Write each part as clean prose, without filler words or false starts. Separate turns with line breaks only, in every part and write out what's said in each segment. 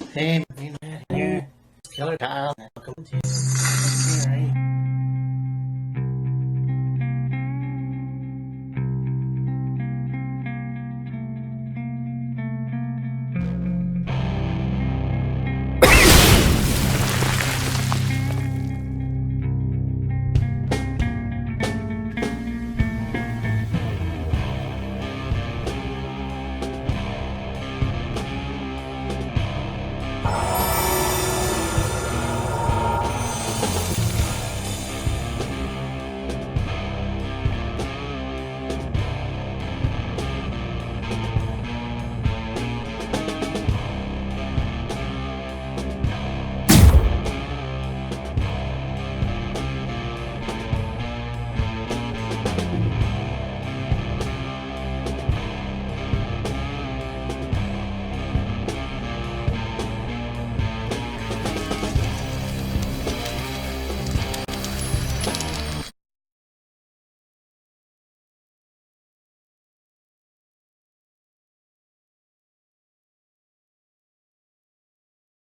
Hey, Matt here. Killer Kyle. Welcome to Theory.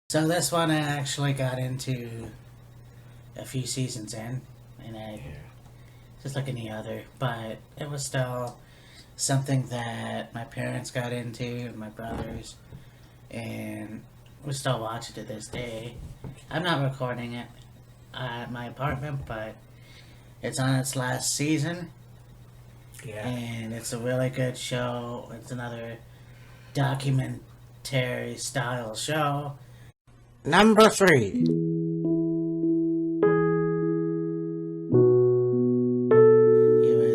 So this one I actually got into a few seasons in, and I just like any other, but it was still something that my parents got into and my brothers, and we still watch it to this day. I'm not recording it at my apartment, but it's on its last season,
Yeah.
and it's a really good show. It's another documentary style show.
Number 3.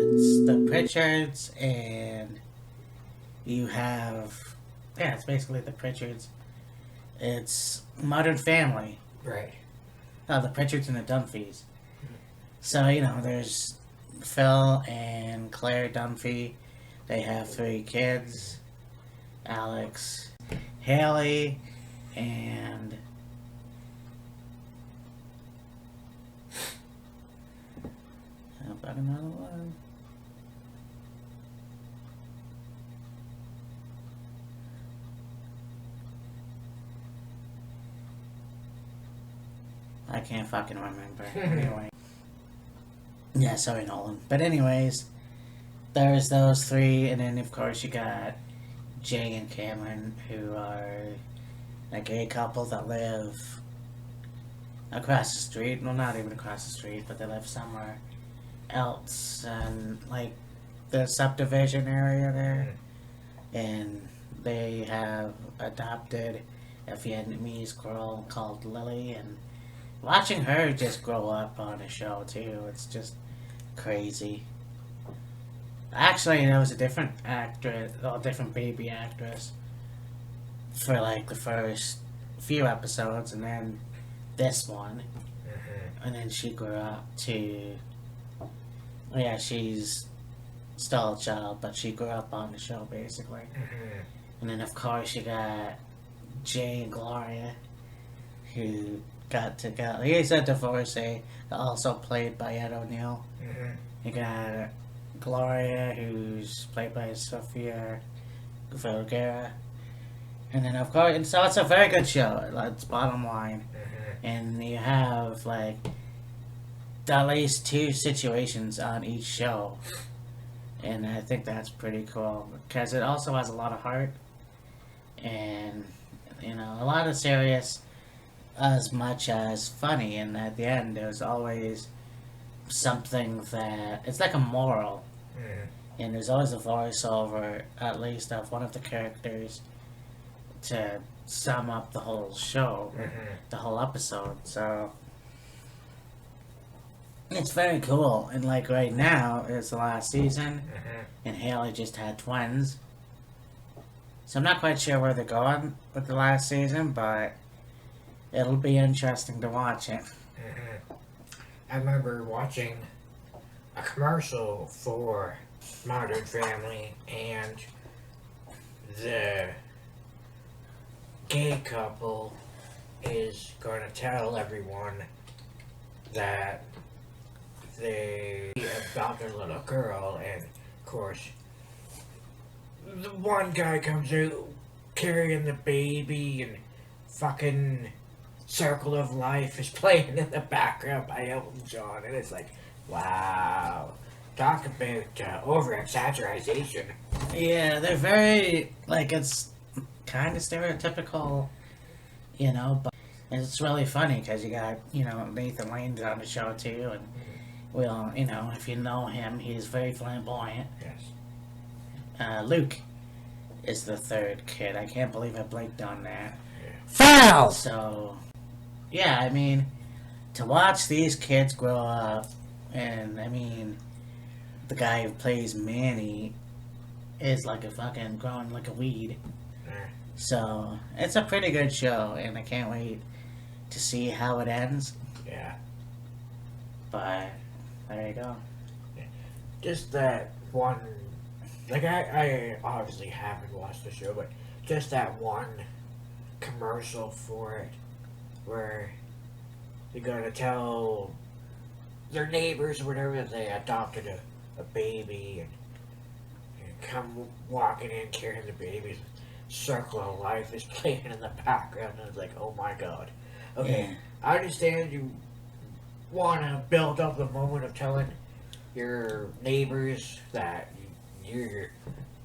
It's the Pritchards, and you have, yeah, it's basically the Pritchards. It's Modern Family.
Right.
Oh, the Pritchards and the Dunphys. So, you know, there's Phil and Claire Dunphy. They have 3 kids: Alex, Haley, and how about another one? I can't fucking remember. Anyway. Yeah, sorry, Nolan. But anyways, there's those 3, and then of course you got Jay and Cameron, who are a gay couple that live across the street. Well, not even across the street, but they live somewhere else, and like the subdivision area there. And they have adopted a Vietnamese girl called Lily, and watching her just grow up on a show too, it's just crazy. Actually, there was a different actress, a different baby actress for like the first few episodes, and then this one, and then she grew up to, yeah, she's still a child, but she grew up on the show basically. And then of course you got Jay and Gloria, who got together. He's a divorcee, also played by Ed O'Neill. You got Gloria, who's played by Sofia Vergara. And then, of course, and so it's a very good show. That's bottom line. And you have, like, at least 2 situations on each show. And I think that's pretty cool. Because it also has a lot of heart. And, you know, a lot of serious as much as funny. And at the end, there's always something that... It's like a moral. And there's always a voiceover, at least of one of the characters, to sum up the whole show, the whole episode. So it's very cool. And like right now, it's the last season, and Haley just had twins. So I'm not quite sure where they're going with the last season, but it'll be interesting to watch it.
I remember watching a commercial for Modern Family, and the gay couple is going to tell everyone that they adopted a little girl, and of course the one guy comes out carrying the baby, and fucking Circle of Life is playing in the background by Elton John, and it's like, wow. Talk about over-exaggeration.
Yeah, they're very, like, it's kind of stereotypical, you know, but it's really funny because you got, you know, Nathan Lane's on the show too, and well, you know, if you know him, he's very flamboyant.
Yes.
Luke is the third kid. I can't believe I blinked on that.
Foul!
So, yeah, I mean, to watch these kids grow up, and I mean, the guy who plays Manny is like a fucking growing like a weed. So, it's a pretty good show, and I can't wait to see how it ends.
Yeah.
But, there you go.
Just that one, like I obviously haven't watched the show, but just that one commercial for it where they're gonna tell their neighbors or whatever that they adopted a baby and come walking in carrying the baby. Circle of Life is playing in the background, and it's like, oh my god. Okay,
Yeah.
I understand you want to build up the moment of telling your neighbors that you're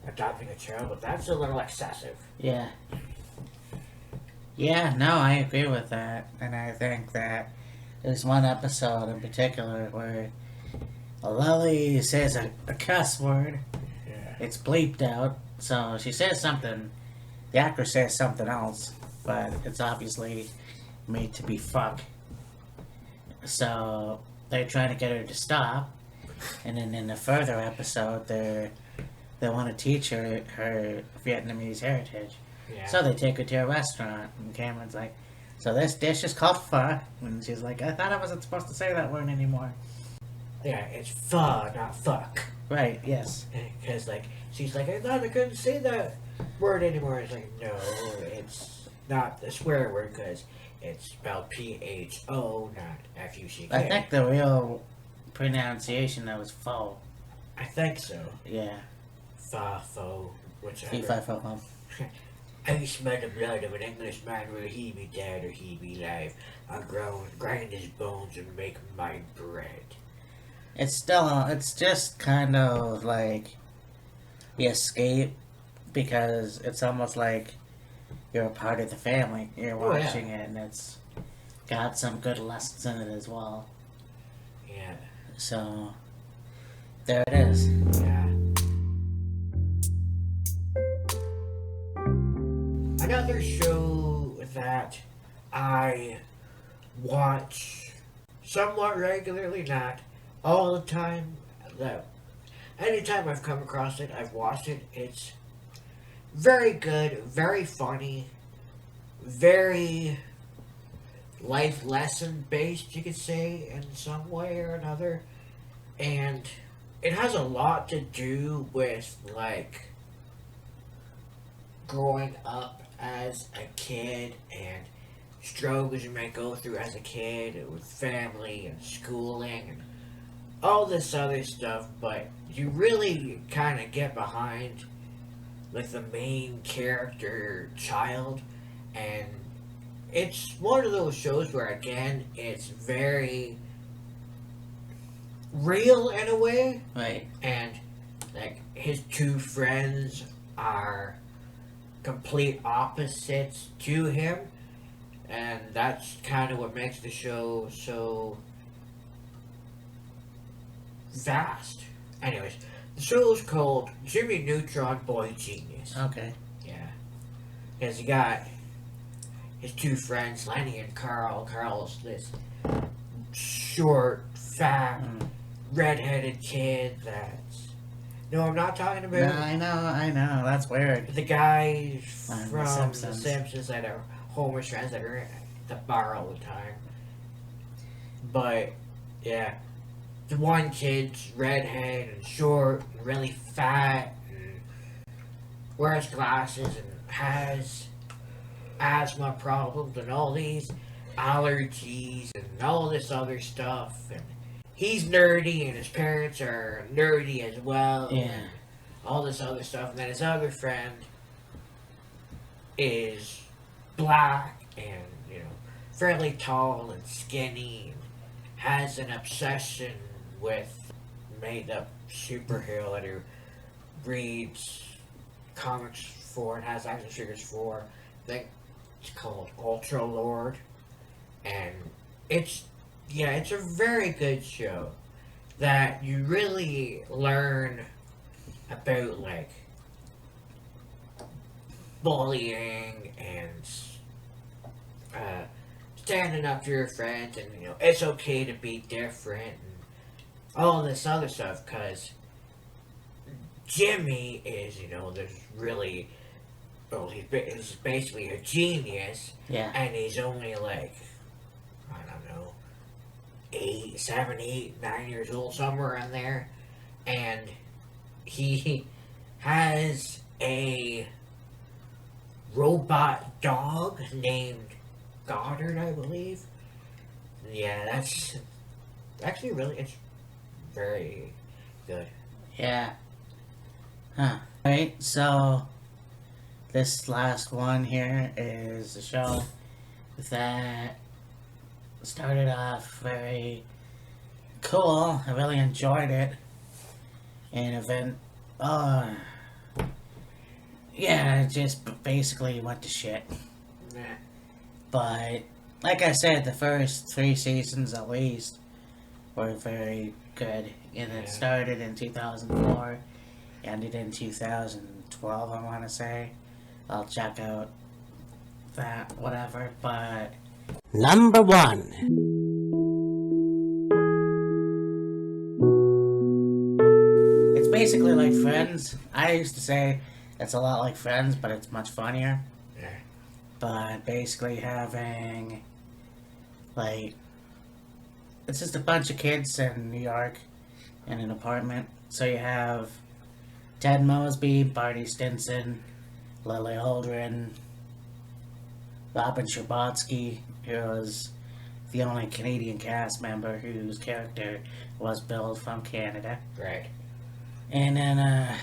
adopting a child, but that's a little excessive.
Yeah. Yeah, no, I agree with that. And I think that there's one episode in particular where Lily says a cuss word.
Yeah.
It's bleeped out. So she says something, the actor says something else, but it's obviously made to be fuck. So they're trying to get her to stop. And then in a further episode, they want to teach her Vietnamese heritage.
Yeah.
So they take her to a restaurant, and Cameron's like, so this dish is called pho. And she's like, I thought I wasn't supposed to say that word anymore.
Yeah, it's pho, not fuck.
Right, yes.
Because, like, she's like, I thought I couldn't say that word anymore. It's like, no, it's not the swear word because it's spelled P-H-O, not F-U-C-K.
I think the real pronunciation that was pho.
I think so.
Yeah.
Fo, whichever.
P-5-O-O.
I smell the blood of an Englishman, will he be dead or he be alive? I'll grind his bones and make my bread.
It's just kind of like the escape, because it's almost like you're a part of the family. You're watching it, and it's got some good lessons in it as well.
Yeah.
So, there it is.
Yeah. Another show that I watch somewhat regularly, not all the time, that anytime I've come across it, I've watched it. It's very good, very funny, very life lesson based, you could say, in some way or another. And it has a lot to do with, like, growing up as a kid and struggles you might go through as a kid with family and schooling and all this other stuff, but you really kind of get behind, like, the main character child, and it's one of those shows where, again, it's very real in a way,
Right.
and, like, his two friends are complete opposites to him, and that's kind of what makes the show so vast. Anyways, the show is called Jimmy Neutron Boy Genius.
Okay.
Yeah. Because you got his two friends, Lenny and Carl. Carl's this short, fat, redheaded kid that's... No, I'm not talking
No,
about...
I know. That's weird.
The guys
The
from The
Simpsons.
Simpsons that are Homer's friends that are at the bar all the time. But, yeah. The one kid's redhead and short and really fat and wears glasses and has asthma problems and all these allergies and all this other stuff. And he's nerdy and his parents are nerdy as well.
Yeah.
And all this other stuff. And then his other friend is black and, fairly tall and skinny, and has an obsession with made up superhero that he reads comics for and has action figures for. I think it's called Ultra Lord, and it's a very good show that you really learn about, like, bullying and standing up for your friends, and it's okay to be different and all this other stuff, because Jimmy is, there's really, well, he's basically a genius,
Yeah.
and he's only like, I don't know, 7, 8, 9 years old, somewhere in there, and he has a robot dog named Goddard, I believe. Yeah, that's actually it's very good.
Yeah. Huh. Right, so this last one here is a show that started off very cool. I really enjoyed it. And yeah, it just basically went to shit.
Nah.
But like I said, the first 3 seasons at least were very good. And it started in 2004, ended in 2012, I want to say. I'll check out that, whatever, but...
Number 1.
It's basically like Friends. I used to say it's a lot like Friends, but it's much funnier.
Yeah.
But basically having, like, it's just a bunch of kids in New York in an apartment. So you have Ted Mosby, Barney Stinson, Lily Holdren, Robin Scherbatsky, who was the only Canadian cast member whose character was billed from Canada.
Right.
And then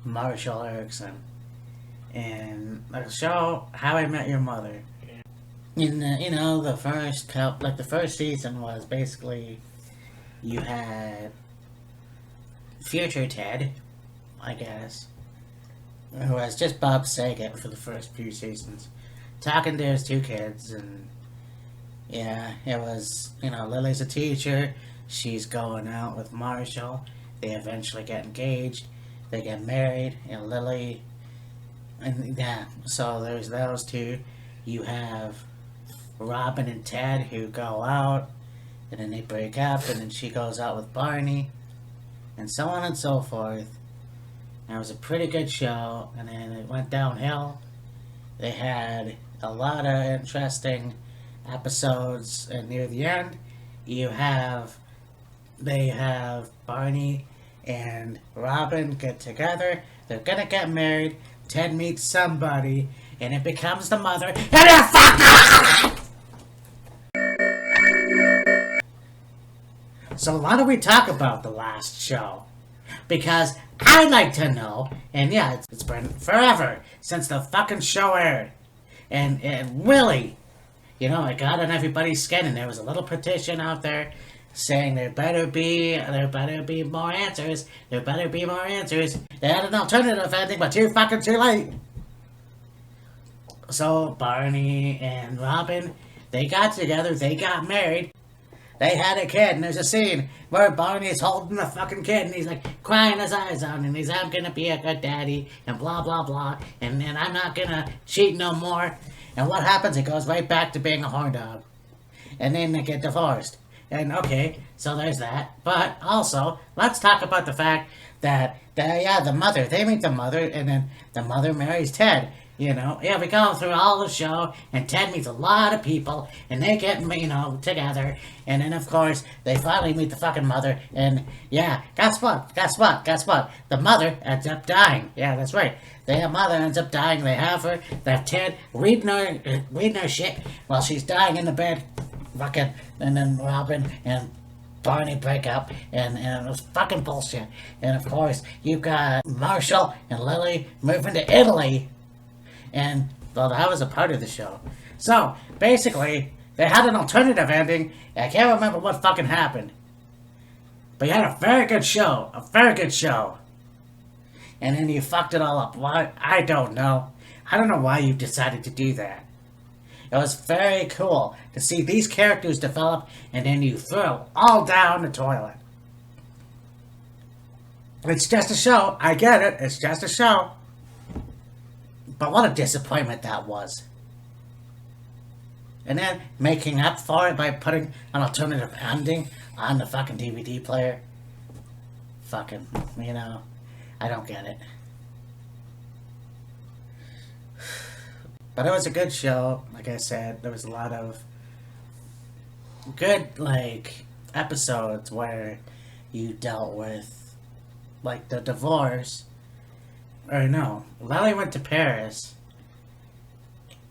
Marshall Erickson. And the show How I Met Your Mother. And the first season was basically you had future Ted, I guess, who was just Bob Saget for the first few seasons, talking to his 2 kids, and yeah, it was, Lily's a teacher, she's going out with Marshall, they eventually get engaged, they get married, and Lily, and yeah, so there's those 2. You have Robin and Ted who go out, and then they break up, and then she goes out with Barney, and so on and so forth. And it was a pretty good show, and then it went downhill. They had a lot of interesting episodes, and near the end, they have Barney and Robin get together, they're gonna get married, Ted meets somebody, and it becomes the mother, and they're fucked. So why don't we talk about the last show? Because I'd like to know, and yeah, it's been forever since the fucking show aired. And really, it got on everybody's skin, and there was a little petition out there saying there better be more answers. There better be more answers. They had an alternative ending, but too late. So Barney and Robin, they got together, they got married. They had a kid, and there's a scene where Barney's holding the fucking kid, and he's like crying his eyes out, and he's, I'm gonna be a good daddy, and blah blah blah, and I'm not gonna cheat no more. And what happens? It goes right back to being a horn dog. And then they get divorced. And okay, so there's that. But also, let's talk about the fact that the mother, they meet the mother, and then the mother marries Ted. We go through all the show, and Ted meets a lot of people, and they get, together, and then, of course, they finally meet the fucking mother, and, yeah, guess what? The mother ends up dying. Yeah, that's right. The mother ends up dying, they have Ted reading her shit while she's dying in the bed, fucking, and then Robin and Barney break up, and it was fucking bullshit. And, of course, you've got Marshall and Lily moving to Italy. And, well, that was a part of the show. So, basically, they had an alternative ending, and I can't remember what fucking happened. But you had a very good show. A very good show. And then you fucked it all up. Why? I don't know. I don't know why you decided to do that. It was very cool to see these characters develop, and then you throw all down the toilet. It's just a show. I get it. It's just a show. But what a disappointment that was. And then making up for it by putting an alternative ending on the fucking DVD player. Fucking, I don't get it. But it was a good show. Like I said, there was a lot of good, episodes where you dealt with, the divorce. Or no, Lily went to Paris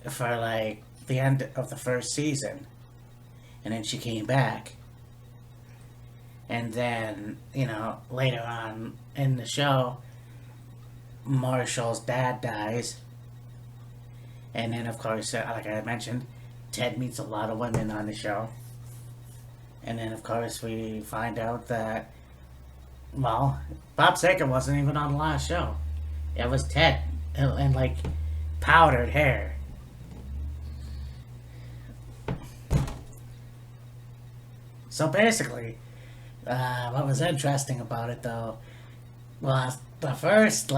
for, the end of the first season. And then she came back. And then, later on in the show, Marshall's dad dies. And then, of course, like I mentioned, Ted meets a lot of women on the show. And then, of course, we find out that, well, Bob Saget wasn't even on the last show. It was Ted. And powdered hair. So basically, what was interesting about it, though, was the first,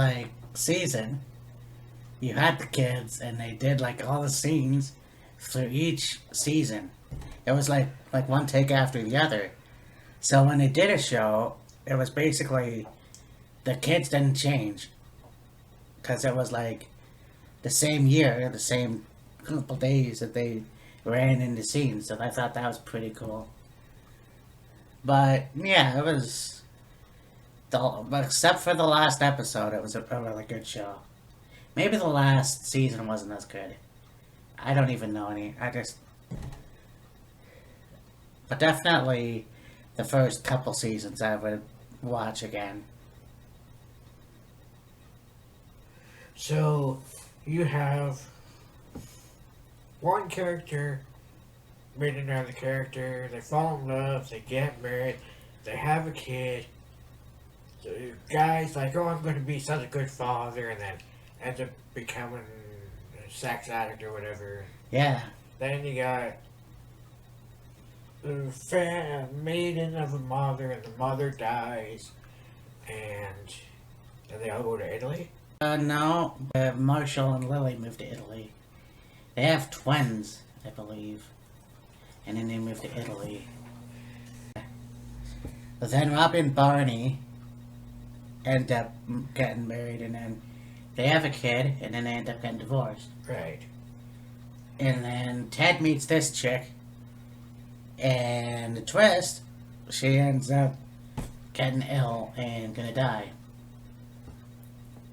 season, you had the kids, and they did, all the scenes through each season. It was, like one take after the other. So when they did a show, it was basically, the kids didn't change. Because it was, the same year, the same couple days that they ran into scenes. So I thought that was pretty cool. But, yeah, it was... except for the last episode, it was a really good show. Maybe the last season wasn't as good. I don't even know any. But definitely the first couple seasons I would watch again.
So, you have one character meet another character, they fall in love, they get married, they have a kid. The guy's like, oh, I'm going to be such a good father, and then ends up becoming a sex addict or whatever.
Yeah.
Then you got the maiden of a mother, and the mother dies, and then they all go to Italy.
No. Marshall and Lily moved to Italy. They have twins, I believe. And then they moved to Italy. But then Rob and Barney end up getting married, and then they have a kid, and then they end up getting divorced.
Right.
And then Ted meets this chick, and the twist, she ends up getting ill and gonna die.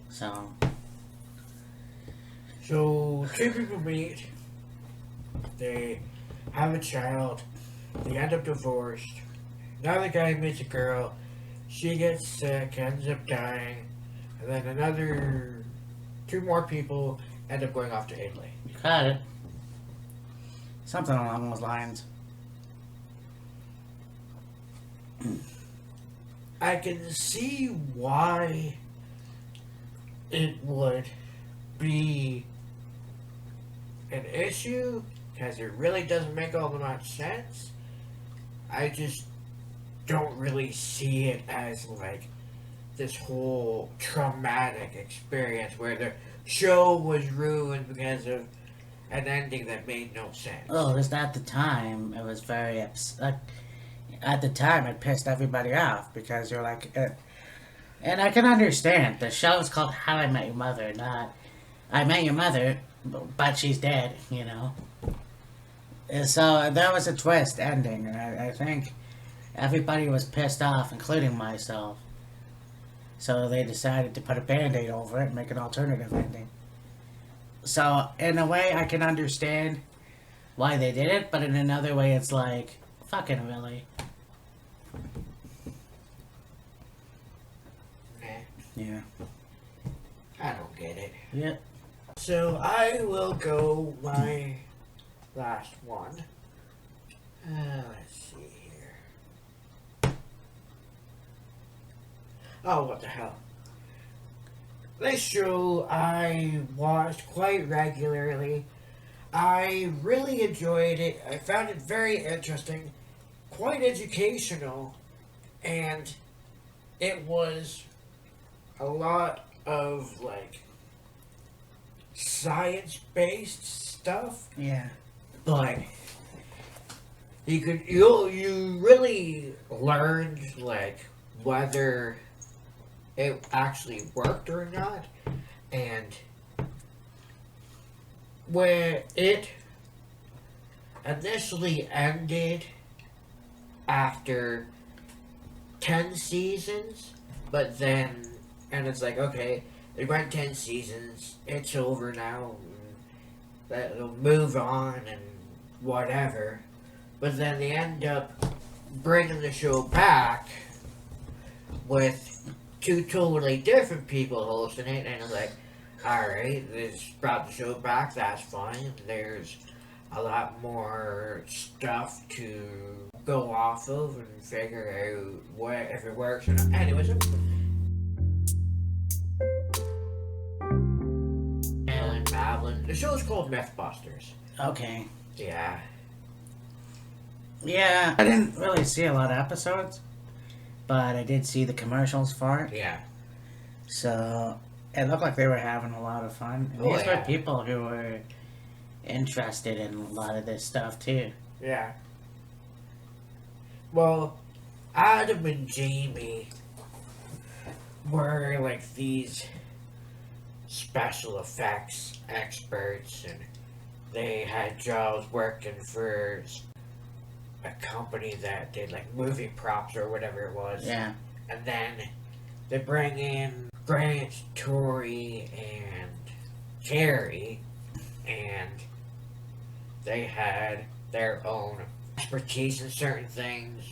So
two people meet, they have a child, they end up divorced. Now the guy meets a girl, she gets sick, ends up dying, and then two more people end up going off to Italy.
you got it. Something along those lines.
I can see why it would be an issue, because it really doesn't make all that much sense. I just don't really see it as this whole traumatic experience where the show was ruined because of an ending that made no sense.
Oh, just at the time, it was very at the time, it pissed everybody off because you're like, and I can understand. The show's called How I Met Your Mother, not I Met Your Mother, but she's dead, And so there was a twist ending, and I think everybody was pissed off, including myself. So they decided to put a Band-Aid over it and make an alternative ending. So, in a way, I can understand why they did it, but in another way, it's like, fucking really.
Nah,
Yeah.
I don't get it.
Yeah.
So I will go my last one. Let's see here. Oh, what the hell. This show I watched quite regularly. I really enjoyed it. I found it very interesting, quite educational, and it was a lot of like science-based stuff.
Yeah.
But you really learned like whether it actually worked or not, and when it initially ended after 10 seasons, but then and it's like, okay, they went 10 seasons, it's over now, they'll move on and whatever. But then they end up bringing the show back with two totally different people hosting it, and it's like, alright, this brought the show back, that's fine. There's a lot more stuff to go off of and figure out if it works or not. Anyways, and Madeline. The show's called Mythbusters.
Okay.
Yeah.
Yeah, I didn't really see a lot of episodes, but I did see the commercials for it.
Yeah.
So it looked like they were having a lot of fun. And these
yeah.
were people who were interested in a lot of this stuff too.
Yeah. Well, Adam and Jamie were like these special effects experts, and they had jobs working for a company that did like movie props or whatever it was.
Yeah.
And then they bring in Grant, Tori, and Carrie, and they had their own expertise in certain things.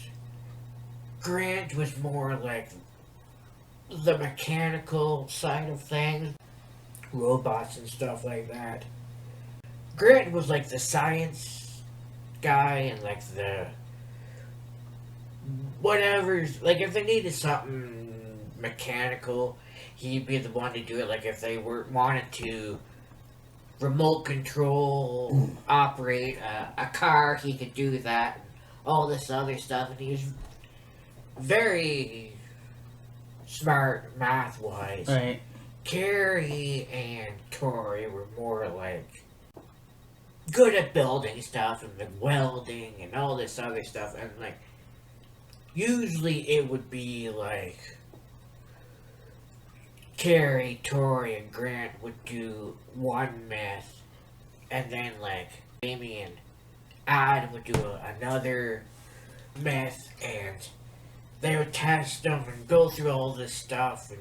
Grant was more like the mechanical side of things, robots and stuff like that. Grant was like the science guy and like the whatever, like if they needed something mechanical, he'd be the one to do it. Like if they wanted to remote control operate a car, he could do that, all this other stuff, and he was very smart math wise.
Right.
Carrie and Tori were more like good at building stuff and the welding and all this other stuff, and like usually it would be like Carrie, Tori, and Grant would do one myth, and then like Amy and Adam would do another myth, and they would test them and go through all this stuff,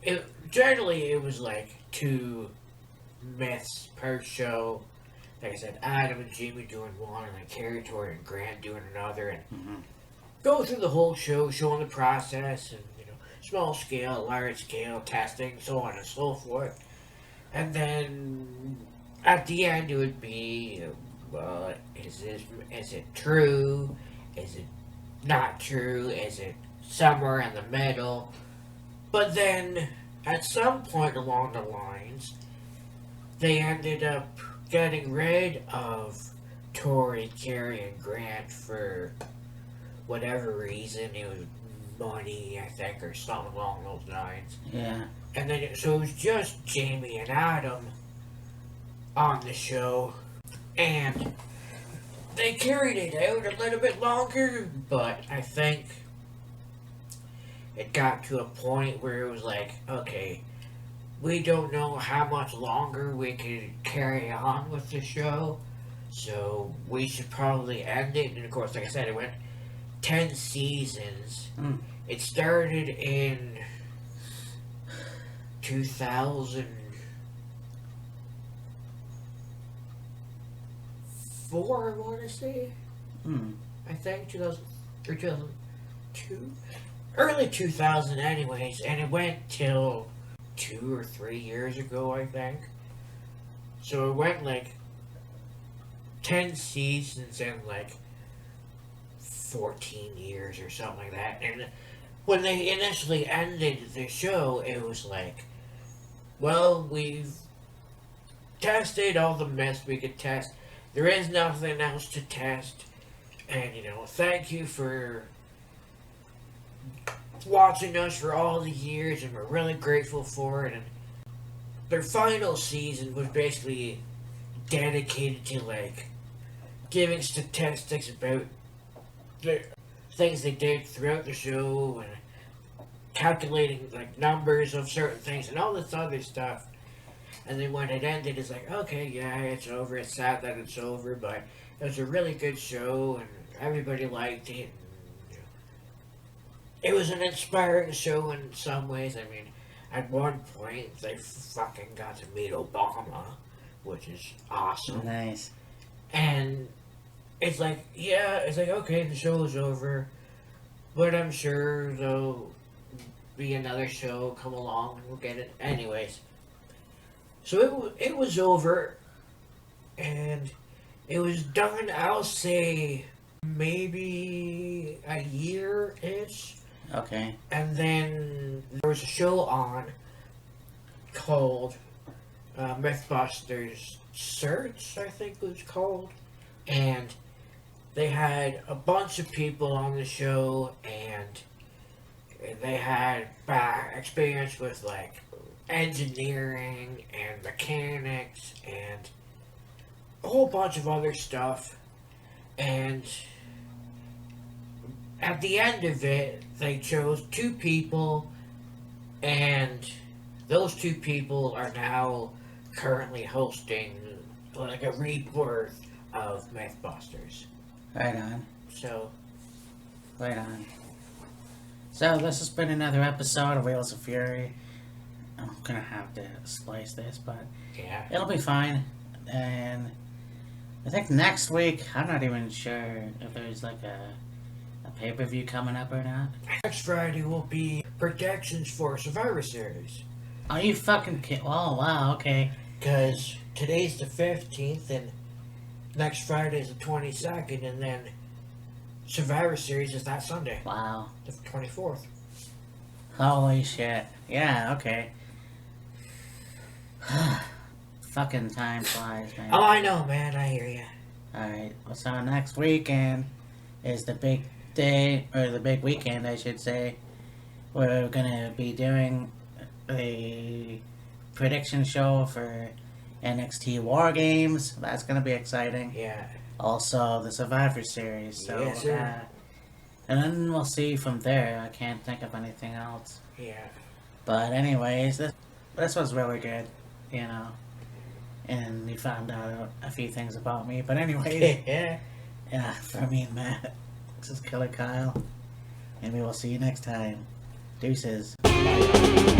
and generally it was like 2 myths per show. Like I said, Adam and Jamie doing one, and like Carrie, Tori, and Grant doing another, and go through the whole show, showing the process, and small scale, large scale testing, so on and so forth. And then at the end it would be, well, is it true? Is it not true? Is it somewhere in the middle? But then at some point along the lines, they ended up getting rid of Tori, Carrie, and Grant for whatever reason. It was money, I think, or something along those lines.
Yeah.
And then so it was just Jamie and Adam on the show, and they carried it out a little bit longer, but I think it got to a point where it was like, okay, we don't know how much longer we could carry on with the show, so we should probably end it. And of course, like I said, it went 10 seasons. It started in 2004, I want to say. I think 2000 or 2002, early 2000, anyways, and it went till 2 or 3 years ago, I think. So it went like 10 seasons in like 14 years or something like that. And when they initially ended the show, it was like, well, we've tested all the mess we could test. There is nothing else to test. And, thank you for watching us for all the years, and we're really grateful for it. And their final season was basically dedicated to, like, giving statistics about the things they did throughout the show and calculating, like, numbers of certain things and all this other stuff. And then when it ended, it's like, okay, yeah, it's over. It's sad that it's over, but it was a really good show, and everybody liked it. And, it was an inspiring show in some ways. I mean, at one point, they fucking got to meet Obama, which is awesome.
Nice.
And it's like, okay, the show is over, but I'm sure there'll be another show come along and we'll get it. Anyways, so it was over, and it was done, I'll say, maybe a year-ish.
Okay.
And then there was a show on called Mythbusters Search, I think it was called. And they had a bunch of people on the show, and they had experience with, like, engineering and mechanics and a whole bunch of other stuff. And at the end of it, they chose 2 people, and those 2 people are now currently hosting, like, a rebirth of Mythbusters.
Right on.
So,
Right on. So this has been another episode of Wheels of Fury. I'm gonna have to splice this, but
yeah.
it'll be fine. And I think next week, I'm not even sure if there's like a pay-per-view coming up or not.
Next Friday will be predictions for Survivor Series.
Are you fucking kidding? Oh, wow, okay.
Because today's the 15th, and next Friday is the 22nd, and then Survivor Series is that Sunday,
Wow.
the 24th.
Holy shit. Yeah, okay. Fucking time flies, man.
Oh, I know, man. I hear you.
Alright, so next weekend is the big day, or the big weekend, I should say. We're gonna be doing a prediction show for NXT War Games. That's gonna be exciting.
Yeah.
Also, the Survivor Series. So,
Yes, sir.
and then we'll see from there. I can't think of anything else.
Yeah.
But anyways, this was really good, And you found out a few things about me. But anyways, yeah, for me and Matt, this is Killer Kyle. And we will see you next time. Deuces.
Bye.